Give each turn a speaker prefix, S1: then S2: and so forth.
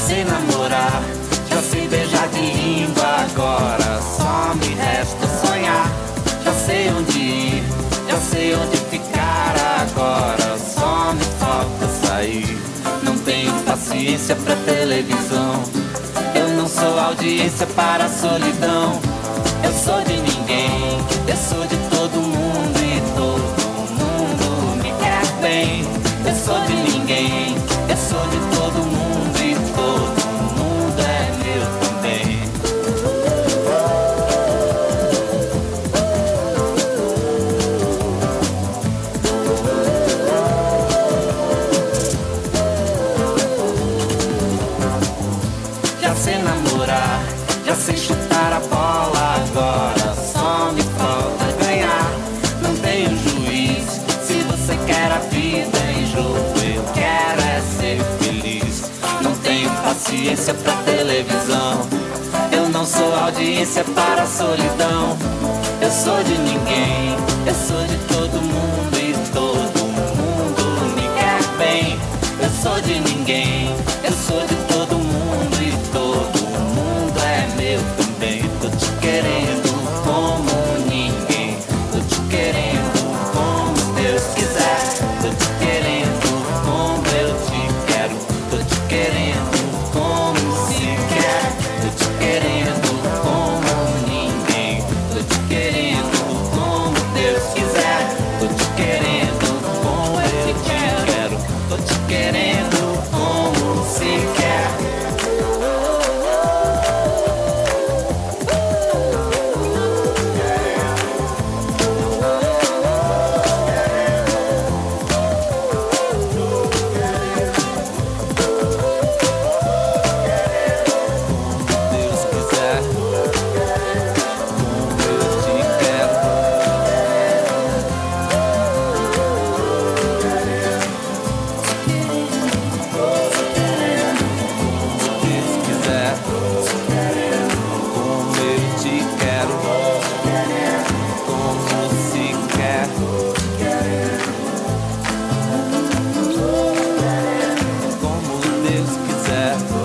S1: sei namorar, já sei beijar de língua. Agora só me resta sonhar. Já sei onde ir, já sei onde ficar. Agora só me falta sair. Não tenho paciência pra televisão. Eu não sou audiência para a solidão. Eu sou de ninguém, eu sou de todo mundo e todo mundo me quer bem. Eu sou de ninguém, eu sou de todo mundo e todo mundo é meu também. Já sei namorar, já sei chutar a bola. Agora só me falta ganhar. Não tenho juiz, se você quer a vida em jogo, eu quero é ser feliz. Não tenho paciência pra televisão. Eu não sou audiência para a solidão. Eu sou de ninguém, eu sou de todo mundo e todo mundo me quer bem. Eu sou de ninguém, eu sou de todo mundo e todo mundo é meu também. Tô te querendo como ninguém, tô te querendo como Deus quiser. Tô te querendo como eu te quero, tô te querendo como se quer. Tô te querendo como ninguém, tô te querendo como Deus quiser. Tô te querendo como eu te quero, tô te querendo como se quer. Deus quiser, como eu te quero. Deus quiser, como eu te quero, como se quer. Como Deus quiser.